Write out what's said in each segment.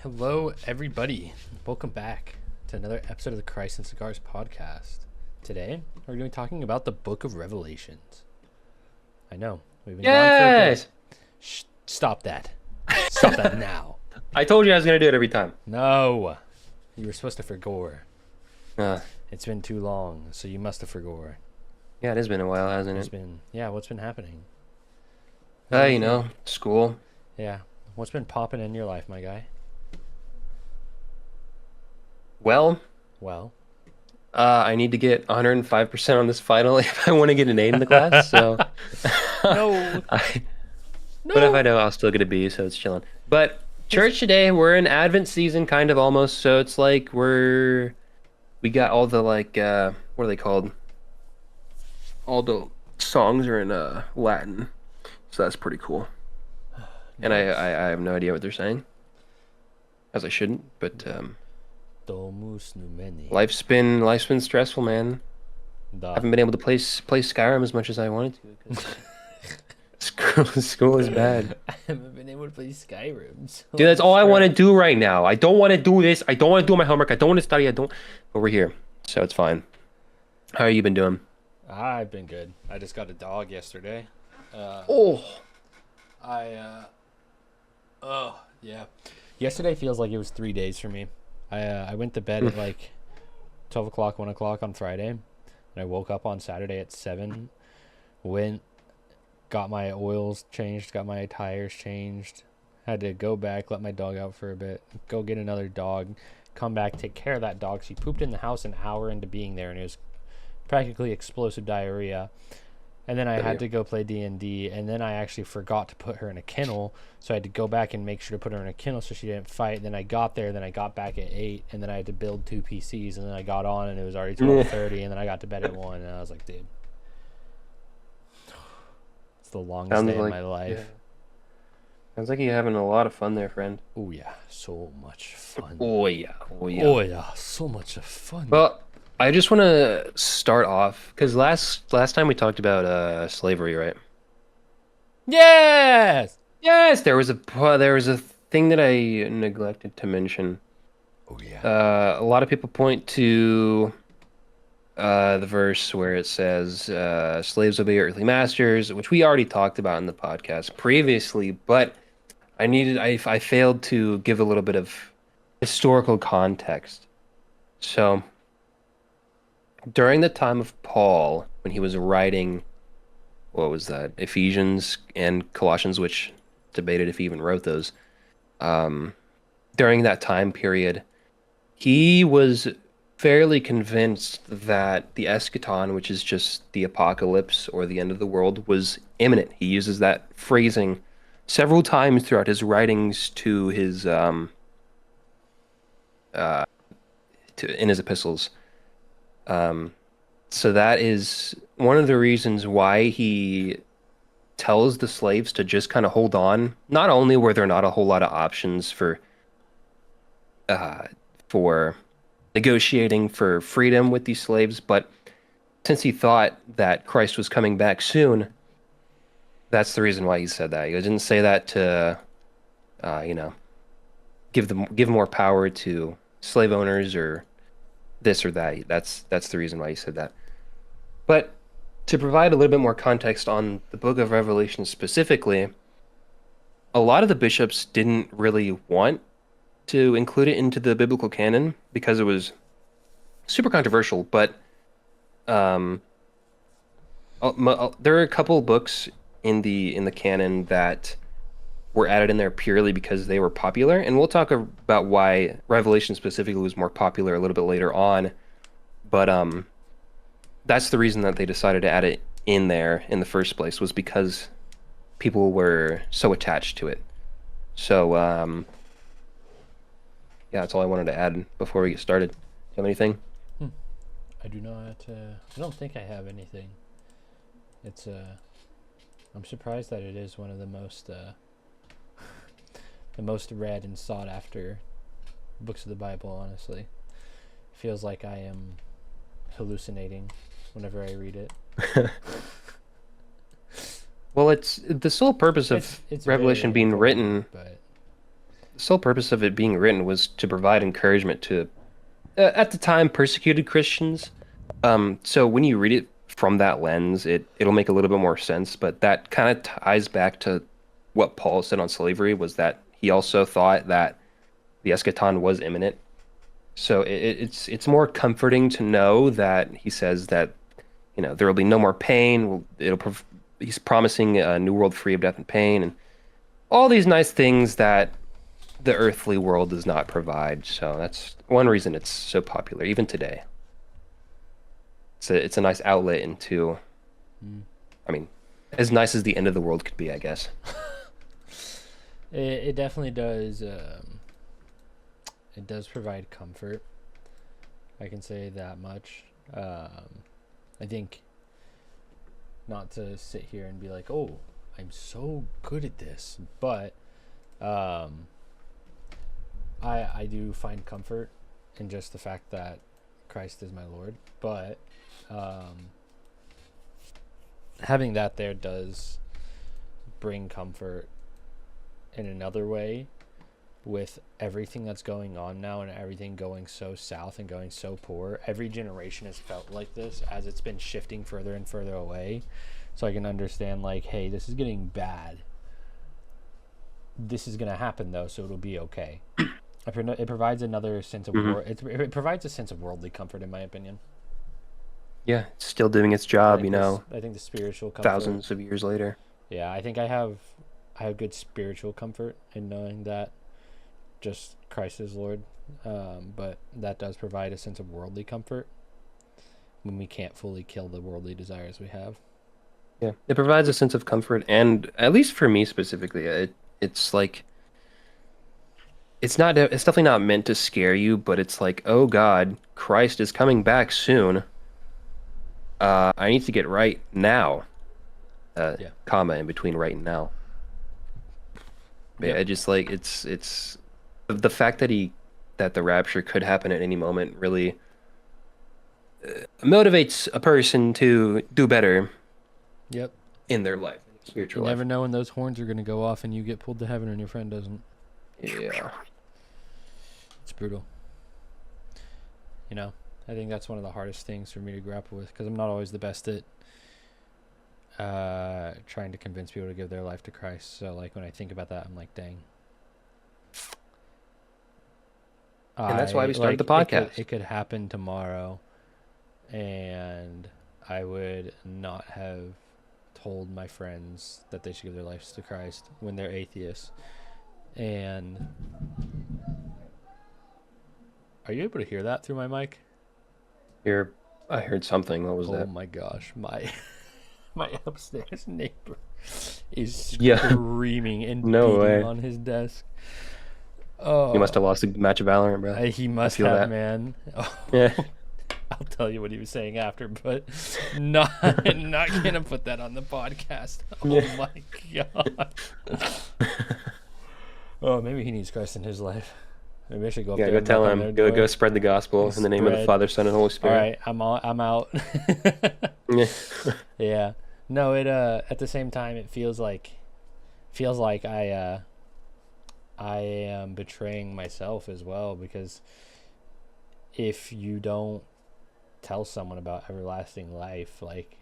Hello, everybody. Welcome back to another episode of the Christ and Cigars podcast. Today, we're going to be talking about the Book of Revelations. I know, we've been gone for a bit. Stop that. Stop that now. I told you I was going to do it every time. No. You were supposed to forgore. Uh, It's been too long, so you must have forgore. yeah, it has been a while, hasn't It's it? been, what's been happening? School. Yeah, what's been popping in your life, my guy? Well, Well, I need to get 105% on this final if I want to get an A in the class. So, no. I, No. but if I don't, I'll still get a B. So it's chilling. But church today, we're in Advent season, kind of almost. So it's like we got all the what are they called? All the songs are in Latin, so that's pretty cool. And I have no idea what they're saying, as I shouldn't. But Domus numeni. life's been stressful, man. I haven't been able to play Skyrim as much as I wanted to because school is bad. I haven't been able to play Skyrim. So Dude, that's all I want to do right now. I don't want to do this. I don't want to do my homework. I don't want to study. But we're here, so it's fine. How you been doing? I've been good. I just got a dog yesterday. Oh, Yeah. Yesterday feels like it was 3 days for me. I went to bed at like 12 o'clock, 1 o'clock on Friday. And I woke up on Saturday at 7. Got my oils changed, got my tires changed. Had to go back, let my dog out for a bit, go get another dog, come back, take care of that dog. She pooped in the house an hour into being there, and it was practically explosive diarrhea. And then I had to go play D&D, and then I actually forgot to put her in a kennel, so I had to go back and make sure to put her in a kennel so she didn't fight. Then I got there, then I got back at 8, and then I had to build 2 PCs, and then I got on, and it was already 12:30, and then I got to bed at 1, and I was like, dude, it's the longest day of my life. yeah. Sounds like you're having a lot of fun there, friend. Oh yeah, so much fun. Oh yeah, oh yeah. Oh yeah, so much fun. Well, I just want to start off because last time we talked about slavery, right? Yes. Yes, there was a thing that I neglected to mention. Oh yeah. A lot of people point to the verse where it says, "Slaves obey your earthly masters," which we already talked about in the podcast previously, but I failed to give a little bit of historical context. So, during the time of Paul, when he was writing, what was that? Ephesians and Colossians, which debated if he even wrote those. During that time period, he was fairly convinced that the eschaton, which is just the apocalypse or the end of the world, was imminent. He uses that phrasing several times throughout his writings to his in his epistles. So that is one of the reasons why he tells the slaves to just kind of hold on. Not only were there not a whole lot of options for negotiating for freedom with these slaves, but since he thought that Christ was coming back soon, that's the reason why he said that. He didn't say that to, give more power to slave owners or this or that. That's the reason why he said that. But to provide a little bit more context on the Book of Revelation specifically, a lot of the bishops didn't really want to include it into the biblical canon because it was super controversial. But there are a couple books in the canon that were added in there purely because they were popular, and we'll talk about why Revelation specifically was more popular a little bit later on. But that's the reason that they decided to add it in there in the first place, was because people were so attached to it. So yeah, that's all I wanted to add before we get started. Do you have anything? I do not. I don't think I have anything. It's I'm surprised that it is one of the most read and sought after books of the Bible. Honestly, feels like I am hallucinating whenever I read it. Well, it's the sole purpose of It's Revelation very being important, written. but the sole purpose of it being written was to provide encouragement to, at the time, persecuted Christians. So when you read it from that lens, it'll make a little bit more sense. But that kind of ties back to what Paul said on slavery, was that he also thought that the eschaton was imminent. So it's more comforting to know that he says that, there will be no more pain. He's promising a new world free of death and pain, and all these nice things that the earthly world does not provide. So that's one reason it's so popular, even today. It's a nice outlet into, I mean, as nice as the end of the world could be, I guess. It definitely does. It does provide comfort. I can say that much. I think, not to sit here and be like, oh, I'm so good at this, but I do find comfort in just the fact that Christ is my Lord. But having that there does bring comfort in another way, with everything that's going on now and everything going so south and going so poor. Every generation has felt like this as it's been shifting further and further away. So I can understand, like, hey, this is getting bad. This is going to happen, though, so it'll be okay. It provides another sense of it provides a sense of worldly comfort, in my opinion. Yeah, it's still doing its job, I think the spiritual comfort, thousands of years later. Yeah, I think I have good spiritual comfort in knowing that just Christ is Lord, but that does provide a sense of worldly comfort when we can't fully kill the worldly desires we have. Yeah, it provides a sense of comfort, and at least for me specifically, it's like, it's definitely not meant to scare you, but it's like, oh God, Christ is coming back soon. I need to get right now. Comma in between right and now. But yeah, just like it's the fact that the rapture could happen at any moment really motivates a person to do better. Yep. In their life, spiritual life. You never know when those horns are going to go off and you get pulled to heaven and your friend doesn't. Yeah. It's brutal. I think that's one of the hardest things for me to grapple with, because I'm not always the best at trying to convince people to give their life to Christ. So, like, when I think about that, I'm like, dang. And that's why we started the podcast. It could happen tomorrow, and I would not have told my friends that they should give their lives to Christ when they're atheists. And are you able to hear that through my mic? I heard something. What was that? Oh my gosh, my upstairs neighbor is screaming and beating on his desk. Oh, he must have lost a match of Valorant, bro. He must have, that. Man. Oh. Yeah. I'll tell you what he was saying after, but not gonna put that on the podcast. Oh my god. Oh, maybe he needs Christ in his life. Maybe I should go up there. Go tell him. Go spread the gospel in the name of the Father, Son, and Holy Spirit. All right, I'm out. Yeah. No, it at the same time it feels like I am betraying myself as well, because if you don't tell someone about everlasting life, like,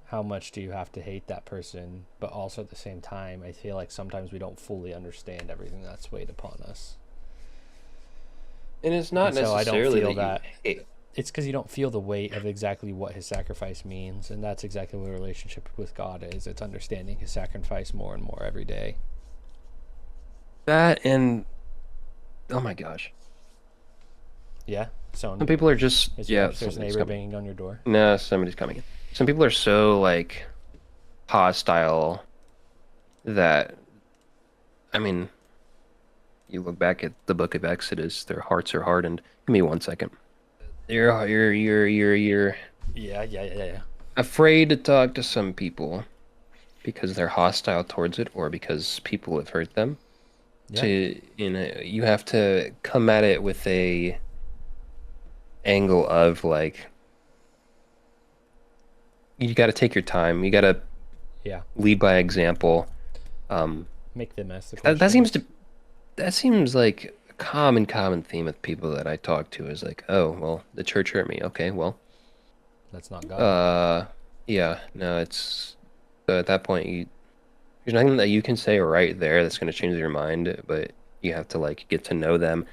how much do you have to hate that person? But also at the same time, I feel like sometimes we don't fully understand everything that's weighed upon us. And it's not necessarily so I don't feel that. It's because you don't feel the weight of exactly what his sacrifice means, and that's exactly what a relationship with God is. It's understanding his sacrifice more and more every day. That, and oh my gosh. Yeah. Some people are just there's a neighbor banging on your door. No, somebody's coming in. Some people are so like hostile that, I mean, you look back at the book of Exodus, their hearts are hardened. Give me 1 second. You're afraid to talk to some people because they're hostile towards it, or because people have hurt them. Yeah. You have to come at it with a angle of like, you got to take your time. You got to lead by example. Make them ask the question. That seems to that seems like a common theme with people that I talk to is like, oh, well, the church hurt me. Okay, well, That's not God. uh, yeah, no, it's so at that point there's nothing that you can say right there that's going to change their mind, but you have to like get to know them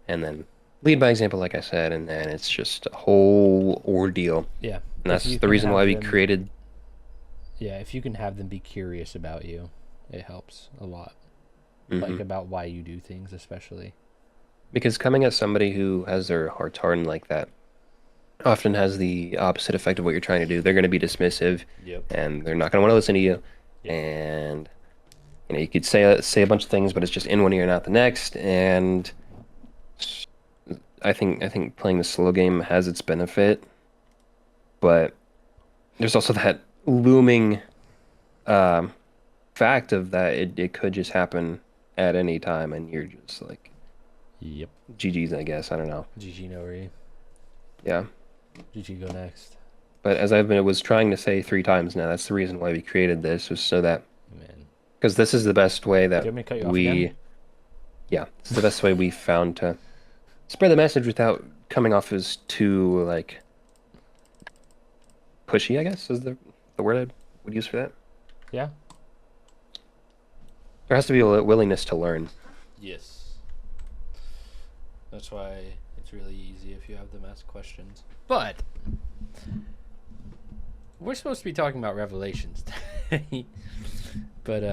and then lead by example, like I said, and then it's just a whole ordeal. Yeah. And If that's you the can reason why have we them, created. yeah, if you can have them be curious about you, it helps a lot. Like Mhm. about why you do things, especially. Because coming at somebody who has their hearts hardened like that often has the opposite effect of what you're trying to do. They're going to be dismissive, Yep. and they're not going to want to listen to you. Yep. And you could say a bunch of things, but it's just in one ear and out the next. And I think playing the slow game has its benefit, but there's also that looming um, fact of that it could just happen at any time, and you're just like Yep. GG's, I guess. I don't know. GG Nori. Yeah. GG go next. But as was trying to say 3 times now, that's the reason why we created this was so that Man. because this is the best way Do you that want me to cut you off again? we, yeah, it's the best way we found to spread the message without coming off as too like pushy, I guess is the word I would use for that. Yeah. There has to be a willingness to learn. Yes. That's why it's really easy if you have them ask questions. But we're supposed to be talking about Revelations today. But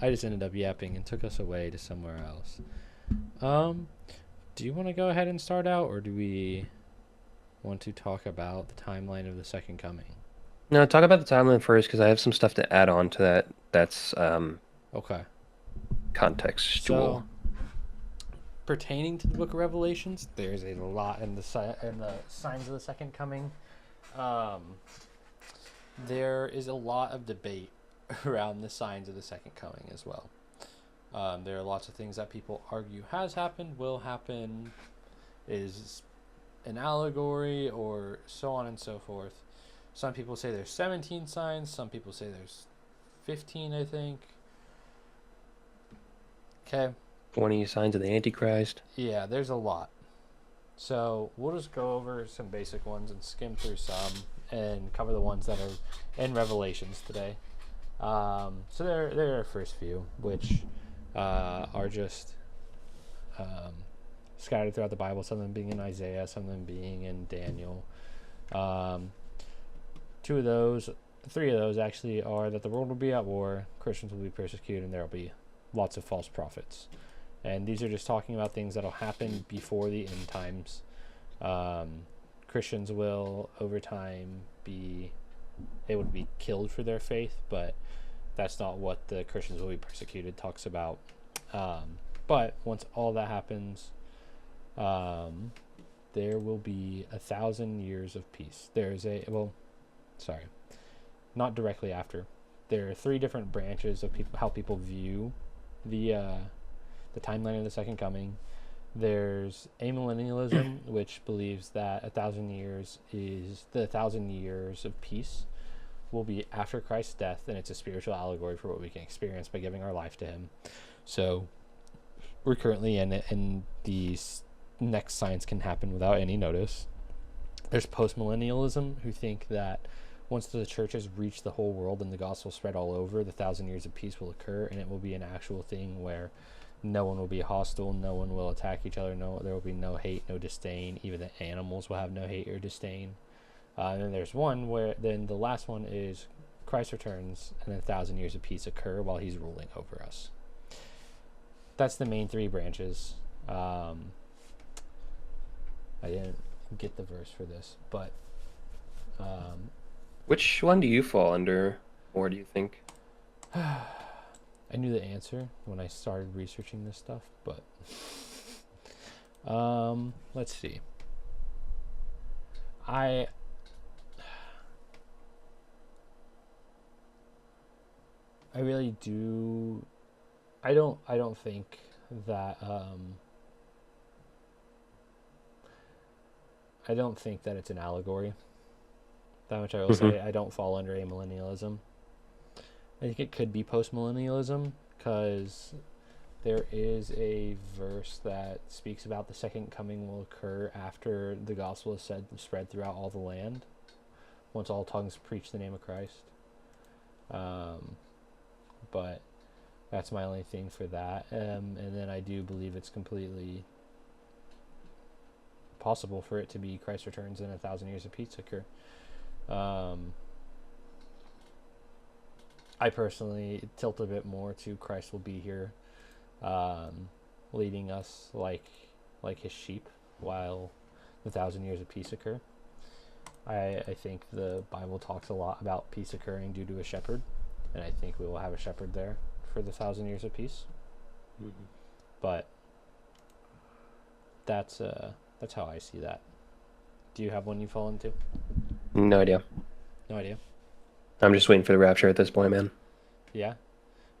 I just ended up yapping and took us away to somewhere else. Do you want to go ahead and start out, or do we want to talk about the timeline of the second coming? Now, talk about the timeline first because I have some stuff to add on to that. That's Okay. contextual. So, pertaining to the Book of Revelations, there's a lot in the signs of the second coming. Um, there is a lot of debate around the signs of the second coming as well. There are lots of things that people argue has happened, will happen, is an allegory, or so on and so forth. Some people say there's 17 signs. Some people say there's 15, I think. Okay. 20 signs of the Antichrist. Yeah, there's a lot. So we'll just go over some basic ones and skim through some and cover the ones that are in Revelations today. So there are our first few, which are just scattered throughout the Bible. Some of them being in Isaiah, some of them being in Daniel. Three of those actually are that the world will be at war, Christians will be persecuted, and there will be lots of false prophets. And these are just talking about things that'll happen before the end times. Christians will, over time, be killed for their faith, but that's not what the Christians will be persecuted talks about. But once all that happens, there will be 1,000 years of peace. Not directly after. There are 3 different branches of how people view the timeline of the second coming. There's amillennialism, which believes that 1,000 years is the 1,000 years of peace will be after Christ's death, and it's a spiritual allegory for what we can experience by giving our life to Him. So we're currently in it, and these next signs can happen without any notice. There's postmillennialism, who think that once the church has reached the whole world and the gospel spread all over, the 1,000 years of peace will occur, and it will be an actual thing where no one will be hostile, no one will attack each other, there will be no hate, no disdain. Even the animals will have no hate or disdain. And then there's the last one is Christ returns, and then 1,000 years of peace occur while He's ruling over us. That's the main 3 branches. I didn't get the verse for this, but Which one do you fall under, or do you think? I knew the answer when I started researching this stuff, but let's see. I really do. I don't think that I don't think that it's an allegory. That much I will say. I don't fall under amillennialism. I think it could be postmillennialism, because There is a verse that speaks about the second coming will occur after the gospel is spread throughout all the land, once all tongues preach the name of Christ. But that's my only thing for that. And then I do believe it's completely possible for it to be Christ returns and 1,000 years of peace occur. I personally tilt a bit more to Christ will be here, leading us like his sheep while the 1,000 years of peace occur. I think the Bible talks a lot about peace occurring due to a shepherd, and I think we will have a shepherd there for the 1,000 years of peace. Mm-hmm. But that's how I see that. Do you have one you fall into? No idea. No idea. I'm just waiting for the rapture at this point, man. Yeah.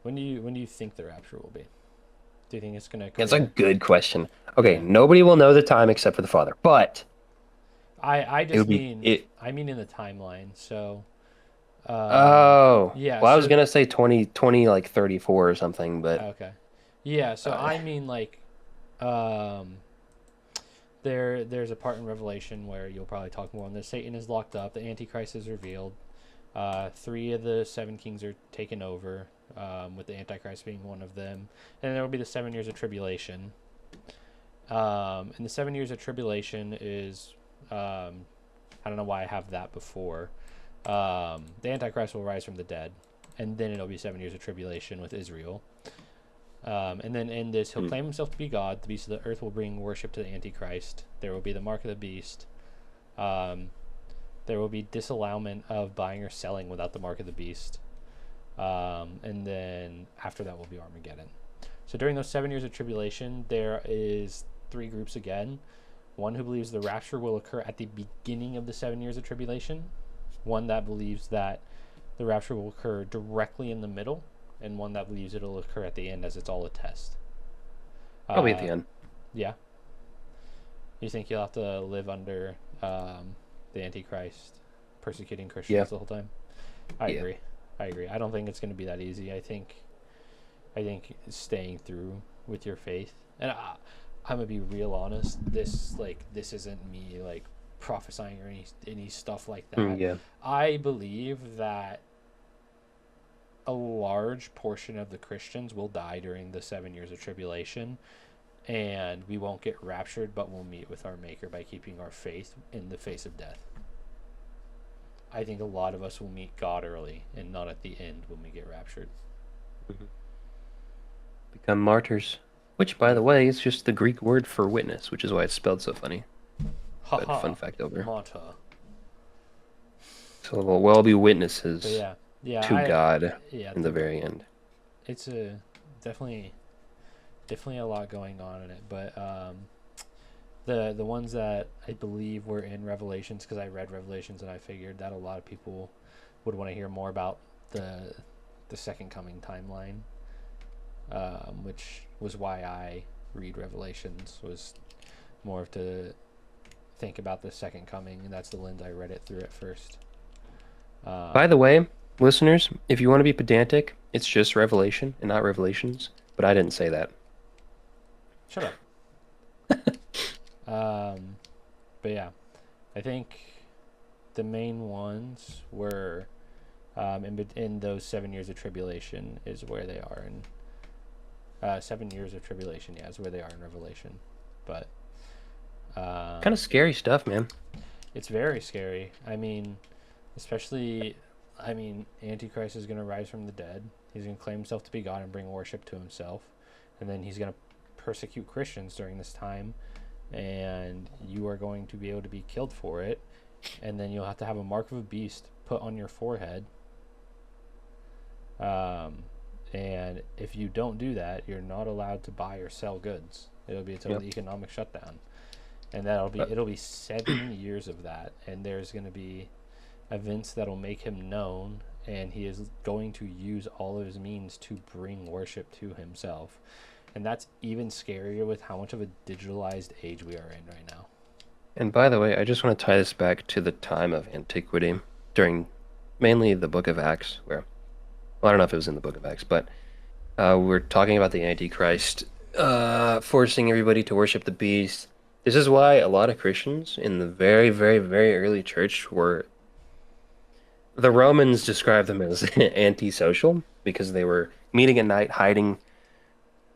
When do you think the rapture will be? Do you think it's gonna occur? It's a good question. Okay, nobody will know the time except for the Father, but I it would just mean be I mean in the timeline. So oh, yeah. well, I was So gonna say 2020, like 34 or something, but okay. Yeah. So I mean like there's a part in Revelation where you'll probably talk more on this. Satan is locked up. The Antichrist is revealed. 3 of the 7 kings are taken over, with the Antichrist being one of them. And there will be the 7 years of tribulation. And the 7 years of tribulation is, I don't know why I have that before. The Antichrist will rise from the dead, and then it'll be 7 years of tribulation with Israel. And then in this, he'll claim himself to be God. The beast of the earth will bring worship to the Antichrist. There will be the mark of the beast. There will be disallowment of buying or selling without the mark of the beast. And then after that will be Armageddon. So during those 7 years of tribulation, there is 3 groups again. One who believes the rapture will occur at the beginning of the 7 years of tribulation. One that believes that the rapture will occur directly in the middle. And one that believes it'll occur at the end as it's all a test. probably at the end. Yeah. You think you'll have to live under the Antichrist persecuting Christians the whole time? I agree. I don't think it's going to be that easy. I think staying through with your faith, and I'm gonna be real honest. This isn't me like prophesying or any stuff like that. I believe that a large portion of the Christians will die during the 7 years of tribulation, and we won't get raptured, but we'll meet with our Maker by keeping our faith in the face of death. I think a lot of us will meet God early and not at the end when we get raptured. Become martyrs, which, by the way, is just the Greek word for witness, which is why it's spelled so funny. But fun fact over. Martyr. So we'll be witnesses to God in the very end. It's definitely a lot going on in it, but the ones that I believe were in Revelations, because I read Revelations and I figured that a lot of people would want to hear more about the second coming timeline, which was why I read Revelations, was more to think about the second coming, and that's the lens I read it through at first. By the way, listeners, if you want to be pedantic, it's just Revelation and not Revelations, but I didn't say that. Shut up. But yeah, I think the main ones were in those 7 years of tribulation is where they are in 7 years of tribulation. Yeah, is where they are in Revelation. But kind of scary stuff, man. It's very scary. I mean, especially, Antichrist is going to rise from the dead. He's going to claim himself to be God and bring worship to himself, and then he's going to persecute Christians during this time, and you are going to be able to be killed for it, and then you'll have to have a mark of a beast put on your forehead, and if you don't do that, you're not allowed to buy or sell goods. It'll be a total economic shutdown, and it'll be 7 years of that, and there's going to be events that'll make him known, and he is going to use all of his means to bring worship to himself. And that's even scarier with how much of a digitalized age we are in right now. And by the way, I just want to tie this back to the time of antiquity during mainly the Book of Acts, where, well, I don't know if it was in the Book of Acts, but We're talking about the Antichrist, forcing everybody to worship the beast. This is why a lot of Christians in the very, very, very early church were. The Romans described them as antisocial because they were meeting at night, hiding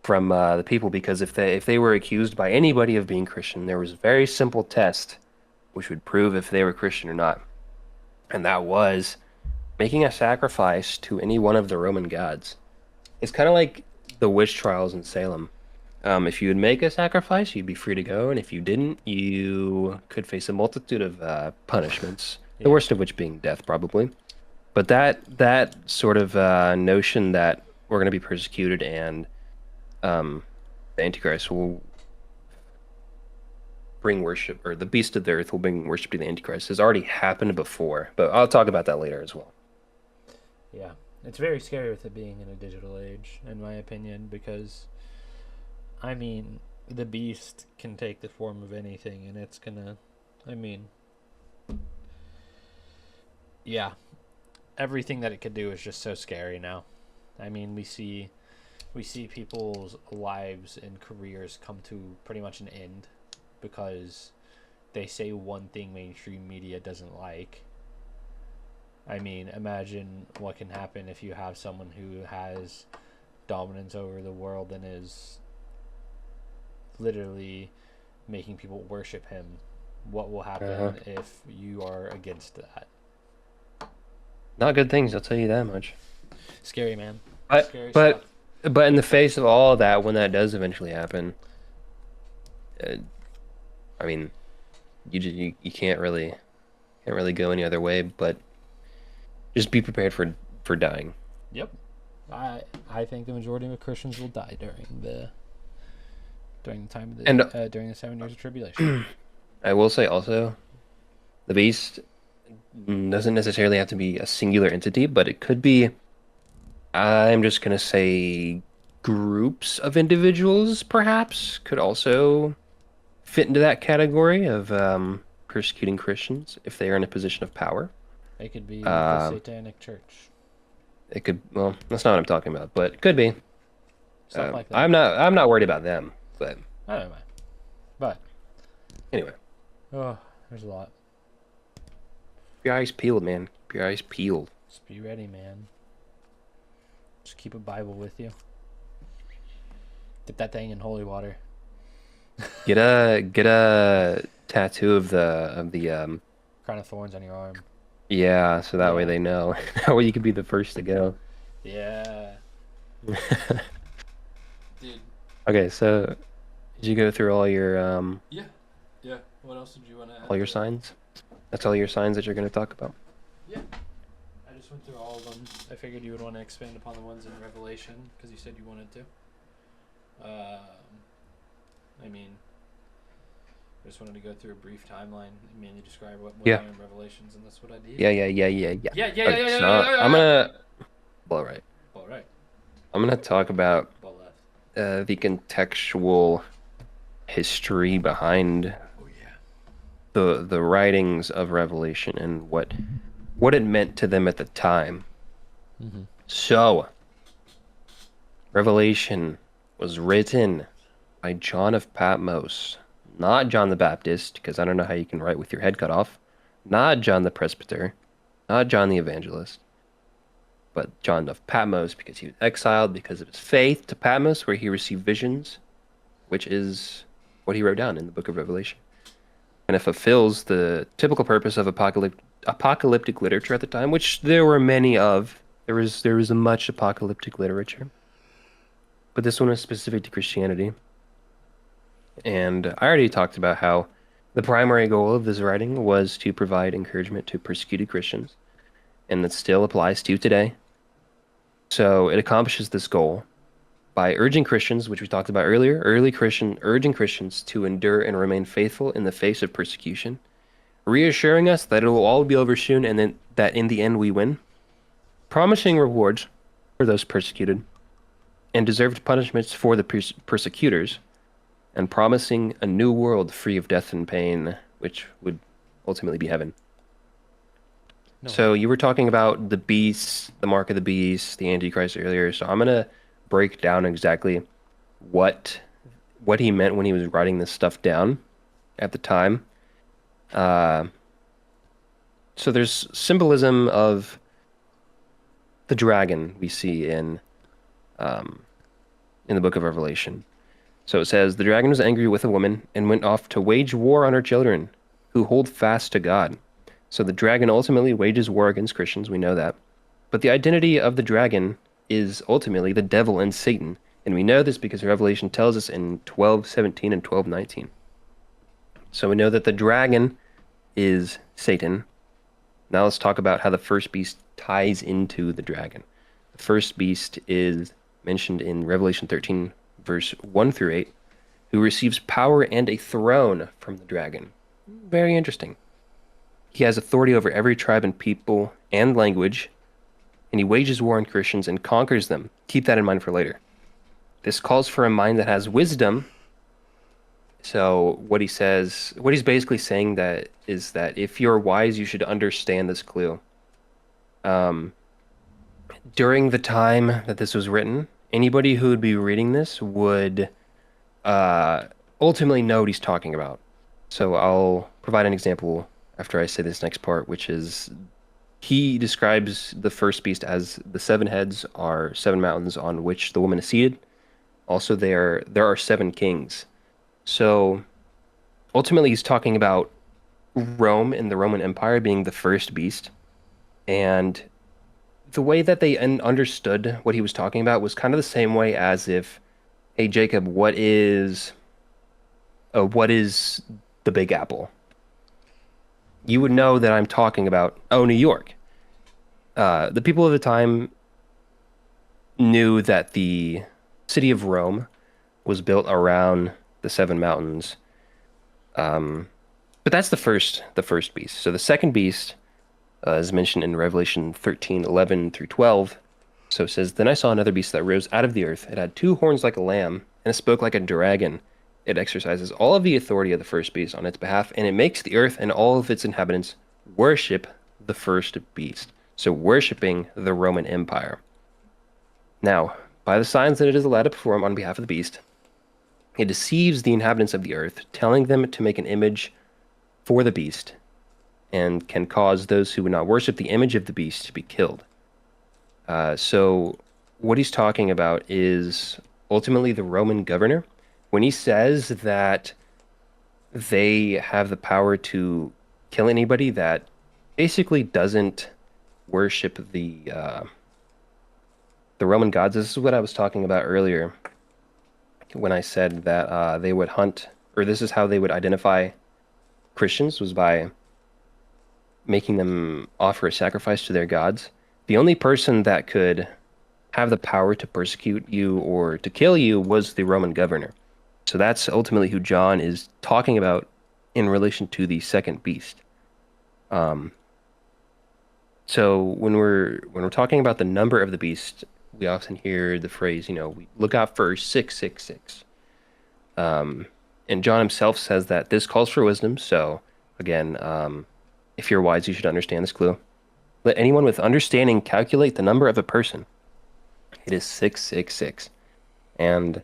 from the people. Because if they were accused by anybody of being Christian, there was a very simple test which would prove if they were Christian or not, and that was making a sacrifice to any one of the Roman gods. It's kind of like the witch trials in Salem. If you would make a sacrifice, you'd be free to go, and if you didn't, you could face a multitude of punishments. The Yeah. worst of which being death, probably. But that sort of notion that we're going to be persecuted and the Antichrist will bring worship, or the beast of the earth will bring worship to the Antichrist, has already happened before. But I'll talk about that later as well. Yeah. It's very scary with it being in a digital age, in my opinion, because, I mean, the beast can take the form of anything, and it's gonna, I mean, yeah, everything that it could do is just so scary now. I mean, we see people's lives and careers come to pretty much an end because they say one thing mainstream media doesn't like. I mean, imagine what can happen if you have someone who has dominance over the world and is literally making people worship him. What will happen if you are against that? Not good things, I'll tell you that much. Scary, man. But Scary but stuff. but in the face of all of that, when that does eventually happen, uh, I mean, you can't really go any other way but just be prepared for dying. Yep. I think the majority of Christians will die during the time of And the during the 7 years of tribulation. I will say also, the beast doesn't necessarily have to be a singular entity, but it could be. I'm just gonna say groups of individuals, perhaps, could also fit into that category of persecuting Christians if they are in a position of power. It could be the Um, Satanic Church, it could. Well, that's not what I'm talking about, but it could be. stuff like that. I'm not worried about them, but I don't know, but anyway, oh, there's a lot. keep your eyes peeled, man. Keep your eyes peeled. Just be ready, man. Just keep a Bible with you. Dip that thing in holy water. Get a tattoo of the. Crown of thorns on your arm. Yeah, so that way Yeah. they know. That way you could be the first to go. Yeah, dude. Okay, so did you go through all your Yeah, yeah. What else did you want to add? all your signs? That's all your signs that you're going to talk about. Yeah, I just went through all of them. I figured you would want to expand upon the ones in Revelation because you said you wanted to. I mean, I just wanted to go through a brief timeline and mainly describe what went Yeah. on in Revelations, and that's what I did. Yeah. Yeah, yeah, Okay, yeah, so yeah. I'm gonna. Well, all right. All right. I'm gonna talk about Ball left. the contextual history behind Oh yeah. the writings of Revelation and what it meant to them at the time. Mm-hmm. So, Revelation was written by John of Patmos, not John the Baptist, because I don't know how you can write with your head cut off, not John the Presbyter, not John the Evangelist, but John of Patmos, because he was exiled because of his faith to Patmos, where he received visions, which is what he wrote down in the book of Revelation. And it fulfills the typical purpose of apocalyptic literature at the time, which there were many of. There was a much apocalyptic literature, but this one is specific to Christianity. And I already talked about how the primary goal of this writing was to provide encouragement to persecuted Christians, and that still applies to today. So it accomplishes this goal by urging Christians, which we talked about earlier, urging Christians to endure and remain faithful in the face of persecution, reassuring us that it will all be over soon and then that in the end we win, promising rewards for those persecuted, and deserved punishments for the persecutors, and promising a new world free of death and pain, which would ultimately be heaven. No. So you were talking about the beast, the mark of the beast, the Antichrist earlier. So I'm gonna break down exactly what he meant when he was writing this stuff down at the time. Uh, so there's symbolism of the dragon we see um, in the book of Revelation. So it says, the dragon was angry with a woman and went off to wage war on her children who hold fast to God. So the dragon ultimately wages war against Christians, we know that. But the identity of the dragon is ultimately the devil and Satan. And we know this because Revelation tells us in 12:17 and 12:19. So we know that the dragon is Satan. Now let's talk about how the first beast ties into the dragon. The first beast is mentioned in Revelation 13, verse 1 through 8, who receives power and a throne from the dragon. Very interesting. He has authority over every tribe and people and language, and he wages war on Christians and conquers them. Keep that in mind for later. This calls for a mind that has wisdom. So what he's basically saying that is that if you're wise, you should understand this clue. During the time that this was written, anybody who would be reading this would ultimately know what he's talking about. So I'll provide an example after I say this next part, which is he describes the first beast as the 7 heads are 7 mountains on which the woman is seated. Also, there are 7 kings. So ultimately, he's talking about Rome and the Roman Empire being the first beast. And the way that they understood what he was talking about was kind of the same way as if, hey, Jacob, what is the Big Apple? You would know that I'm talking about, New York. The people of the time knew that the city of Rome was built around the 7 mountains. But that's the first beast. So the second beast is mentioned in Revelation 13:11 through 12. So it says, then I saw another beast that rose out of the earth. It had 2 horns like a lamb, and it spoke like a dragon. It exercises all of the authority of the first beast on its behalf, and it makes the earth and all of its inhabitants worship the first beast. So worshiping the Roman Empire. Now, by the signs that it is allowed to perform on behalf of the beast, it deceives the inhabitants of the earth, telling them to make an image for the beast, and can cause those who would not worship the image of the beast to be killed. So what he's talking about is ultimately the Roman governor. When he says that they have the power to kill anybody that basically doesn't worship the Roman gods, this is what I was talking about earlier when I said that they would hunt, or this is how they would identify Christians, was by making them offer a sacrifice to their gods. The only person that could have the power to persecute you or to kill you was the Roman governor. So that's ultimately who John is talking about in relation to the second beast. So when we're talking about the number of the beast, we often hear the phrase, we look out for 666. And John himself says that this calls for wisdom. So again, if you're wise, you should understand this clue. Let anyone with understanding calculate the number of a person. It is 666. And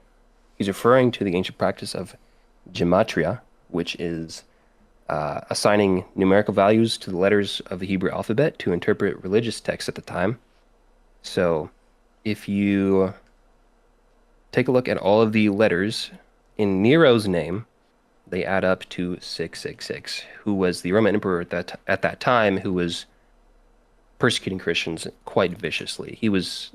he's referring to the ancient practice of gematria, which is assigning numerical values to the letters of the Hebrew alphabet to interpret religious texts at the time. So if you take a look at all of the letters in Nero's name, they add up to 666, who was the Roman emperor at that time, who was persecuting Christians quite viciously. He's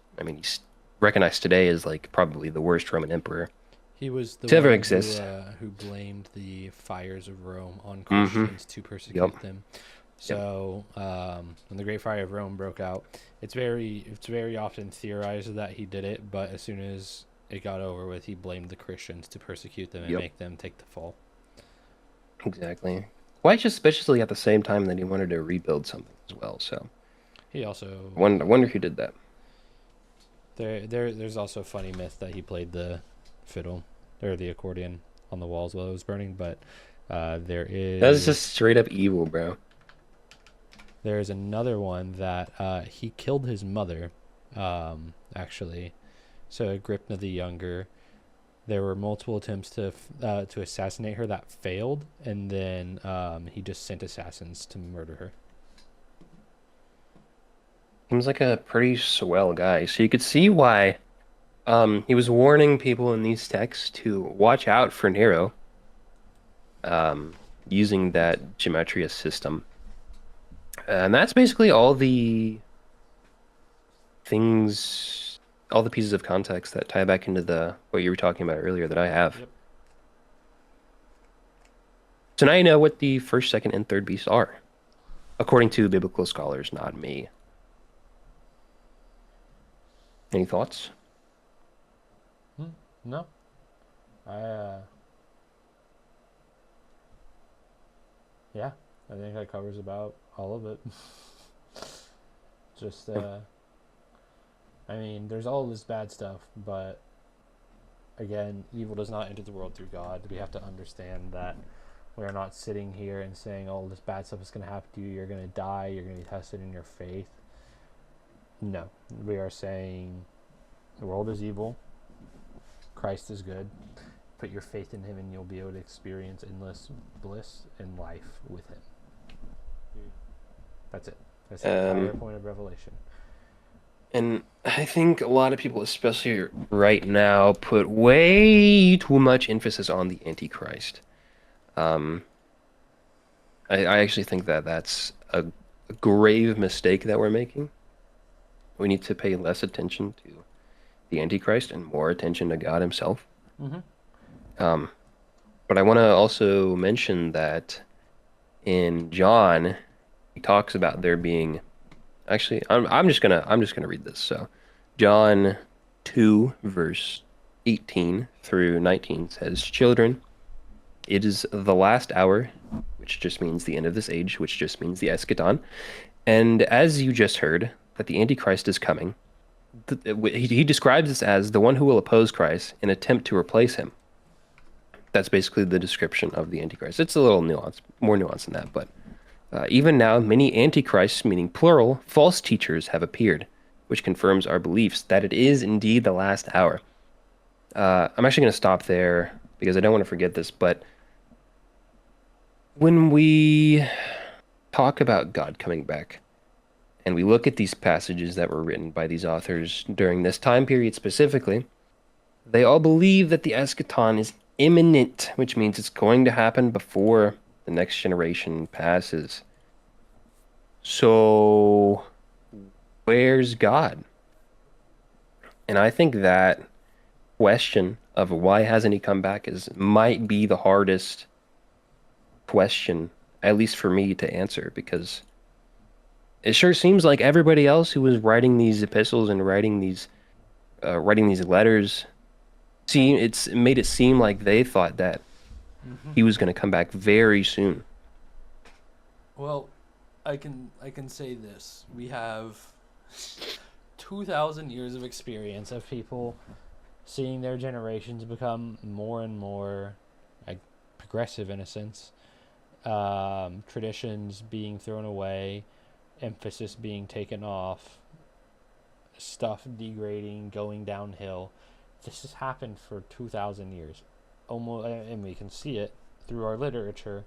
recognized today as like probably the worst Roman emperor. He was the to ever one exist. who blamed the fires of Rome on Christians to persecute them. So when the Great Fire of Rome broke out, it's very often theorized that he did it, but as soon as it got over with, he blamed the Christians to persecute them and make them take the fall. Exactly. Quite suspiciously at the same time that he wanted to rebuild something as well. So he also I wonder who did that. There's also a funny myth that he played the fiddle or the accordion on the walls while it was burning, but there is... That's just straight up evil, bro. There's another one that he killed his mother, actually. So Agrippina the Younger, there were multiple attempts to assassinate her that failed, and then he just sent assassins to murder her. Seems like a pretty swell guy. So you could see why he was warning people in these texts to watch out for Nero, using that Gematria system. And that's basically all the things, all the pieces of context that tie back into the what you were talking about earlier that I have. Yep. So now you know what the first, second, and third beasts are, according to biblical scholars, not me. Any thoughts? No, I yeah, I think that covers about all of it. Just I mean, there's all this bad stuff, but again, evil does not enter the world through God. We have to understand that we are not sitting here and saying, "Oh, this bad stuff is going to happen to you. You're going to die. You're going to be tested in your faith." No, we are saying the world is evil. Christ is good. Put your faith in him and you'll be able to experience endless bliss in life with him. That's it. That's the entire point of Revelation. And I think a lot of people, especially right now, put way too much emphasis on the Antichrist. I actually think that that's a grave mistake that we're making. We need to pay less attention to the Antichrist and more attention to God himself. Mm-hmm. But I want to also mention that in John, he talks about there being, actually, I'm just gonna read this. So, John 2 verse 18 through 19 says, "Children, it is the last hour," which just means the end of this age, which just means the eschaton. "And as you just heard, that the Antichrist is coming, he describes this as the one who will oppose Christ and attempt to replace him." That's basically the description of the Antichrist. It's a little more nuanced than that, but even now, many antichrists, meaning plural, false teachers have appeared, which confirms our beliefs that it is indeed the last hour. I'm actually going to stop there because I don't want to forget this, but when we talk about God coming back, and we look at these passages that were written by these authors during this time period specifically, they all believe that the eschaton is imminent, which means it's going to happen before the next generation passes. So, where's God? And I think that question of why hasn't he come back might be the hardest question, at least for me, to answer, because it sure seems like everybody else who was writing these epistles and writing these letters, it made it seem like they thought that he was going to come back very soon. Well, I can say this: we have 2,000 years of experience of people seeing their generations become more and more progressive in a sense. Traditions being thrown away, emphasis being taken off, stuff degrading, going downhill. This has happened for 2,000 years. Almost, and we can see it through our literature.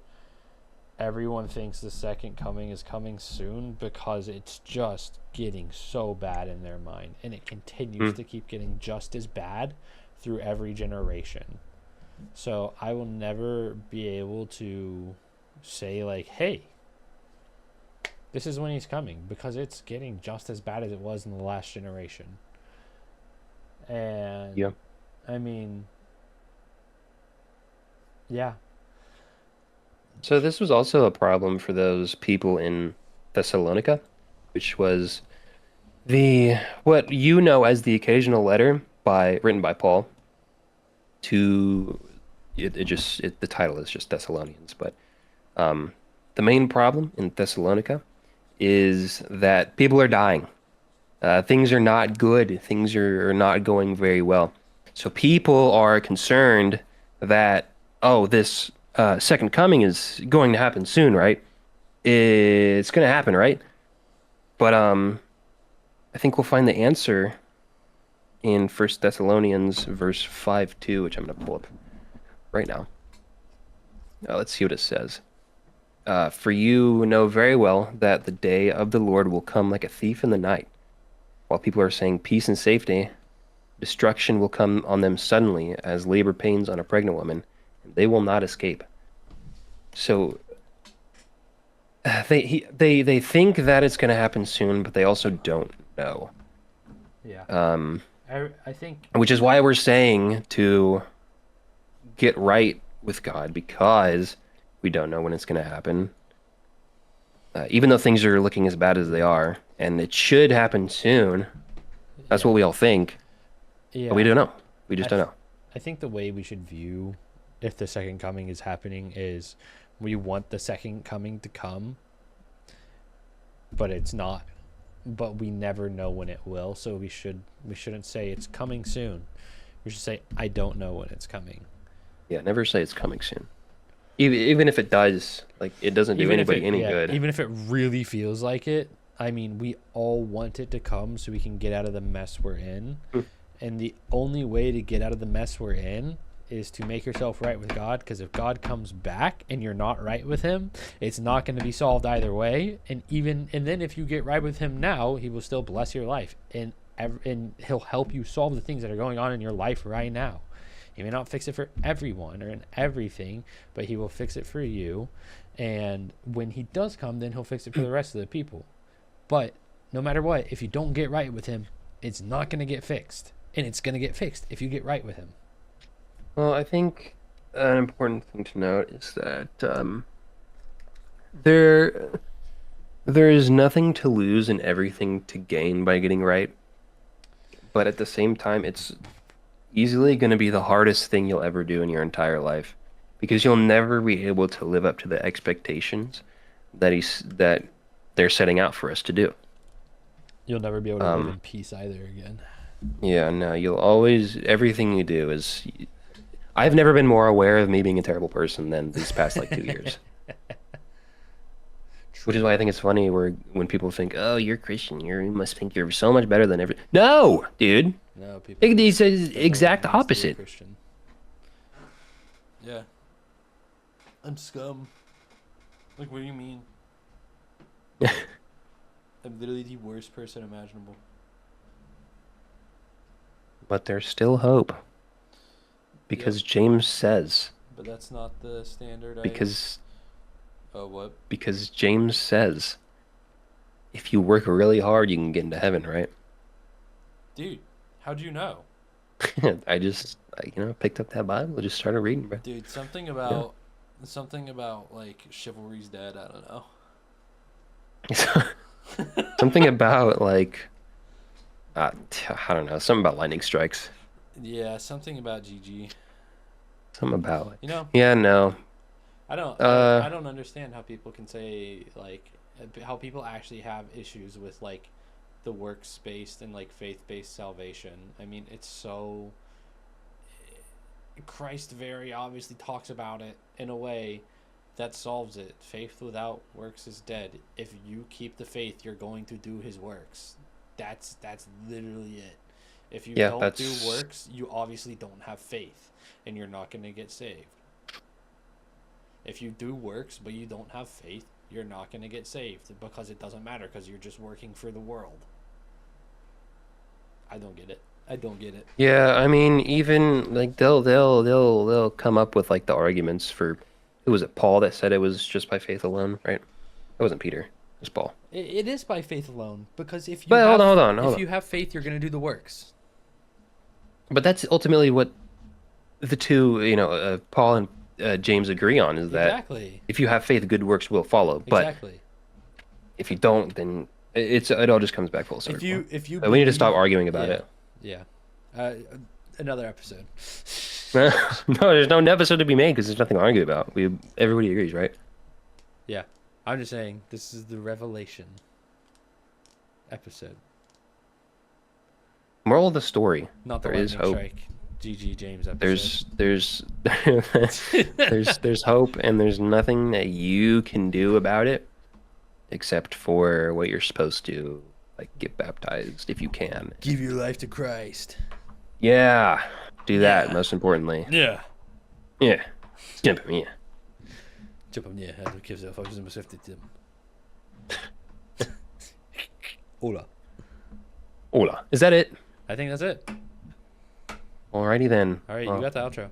Everyone thinks the second coming is coming soon because it's just getting so bad in their mind, and it continues to keep getting just as bad through every generation. So I will never be able to say like, hey, this is when he's coming, because it's getting just as bad as it was in the last generation. And Yeah. I mean, yeah. So this was also a problem for those people in Thessalonica, which was what you know as the occasional letter written by Paul to the title is just Thessalonians, but the main problem in Thessalonica is that people are dying. Things are not good. Things are not going very well. So people are concerned that, this second coming is going to happen soon, right? It's going to happen, right? But I think we'll find the answer in First Thessalonians verse 5:2, which I'm going to pull up right now. Let's see what it says. For you know very well that the day of the Lord will come like a thief in the night. While people are saying peace and safety, destruction will come on them suddenly as labor pains on a pregnant woman, and they will not escape. So they think that it's going to happen soon, but they also don't know. Yeah. Um, I think. which is why we're saying to get right with God, because we don't know when it's going to happen. Even though things are looking as bad as they are, and it should happen soon. That's what we all think. Yeah. But we don't know. We just don't know. I think the way we should view if the second coming is happening is we want the second coming to come, but it's not. But we never know when it will, so we shouldn't say it's coming soon. We should say I don't know when it's coming. Yeah, never say it's coming soon. Even if it does, like, it doesn't do anybody any good. Even if it really feels like it, I mean, we all want it to come so we can get out of the mess we're in. And the only way to get out of the mess we're in is to make yourself right with God, because if God comes back and you're not right with him, it's not going to be solved either way. And then if you get right with him now, he will still bless your life, and he'll help you solve the things that are going on in your life right now. He may not fix it for everyone or in everything, but he will fix it for you. And when he does come, then he'll fix it for the rest of the people. But no matter what, if you don't get right with him, it's not going to get fixed. And it's going to get fixed if you get right with him. Well, I think an important thing to note is that there is nothing to lose and everything to gain by getting right. But at the same time, it's easily going to be the hardest thing you'll ever do in your entire life, because you'll never be able to live up to the expectations that they're setting out for us to do. You'll never be able to live in peace either again. Yeah, no, you'll always, everything you do is, I've never been more aware of me being a terrible person than these past like 2 years. Which is why I think it's funny when people think, "Oh, you're Christian, you must think you're so much better than every." No, dude. No, people. It's the exact opposite. Christian. Yeah. I'm scum. Like, what do you mean? I'm literally the worst person imaginable. But there's still hope. Because James says. But that's not the standard. Because. Oh, what? Because James says, if you work really hard, you can get into heaven, right? Dude, how'd you know? I picked up that Bible, just started reading, bro. Dude, something about like chivalry's dead. I don't know. Something about like, I don't know, something about lightning strikes. Yeah, something about GG. Something about it. You know? Yeah, no. I don't understand how people can say, like, how people actually have issues with, like, the works-based and, like, faith-based salvation. I mean, it's so... Christ very obviously talks about it in a way that solves it. Faith without works is dead. If you keep the faith, you're going to do his works. That's literally it. If you don't do works, you obviously don't have faith, and you're not going to get saved. If you do works but you don't have faith, you're not going to get saved, because it doesn't matter, because you're just working for the world. I don't get it. Yeah, I mean, even like they'll come up with like the arguments for, who was it, Paul, that said it was just by faith alone, right? It wasn't Peter, it was Paul. It is by faith alone, because if you hold on. You have faith, you're going to do the works. But that's ultimately what the two, Paul and James agree on, is that if you have faith, good works will follow. But if you don't, then it all just comes back full circle. If you we need to stop arguing about it. Yeah. Another episode. No, there's no episode to be made because there's nothing to argue about. Everybody agrees, right? Yeah. I'm just saying, this is the Revelation episode. Moral of the story. Not the there is hope. Strike. GG James episode. There's hope, and there's nothing that you can do about it except for what you're supposed to like get baptized if you can. Give your life to Christ. Yeah, do that. Yeah. Most importantly. Yeah. Yeah. Jump him, yeah. Jump on, yeah. Du krävs faktiskt en häftigt. Ola. Hola. Is that it? I think that's it. Alrighty then. All right, Well, you got the outro.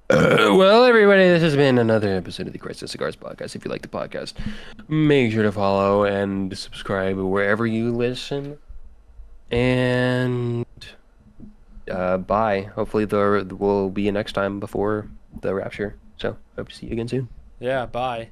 well, everybody, this has been another episode of the Christ and Cigars podcast. If you like the podcast, make sure to follow and subscribe wherever you listen. And bye. Hopefully there will be a next time before the rapture. So hope to see you again soon. Yeah, bye.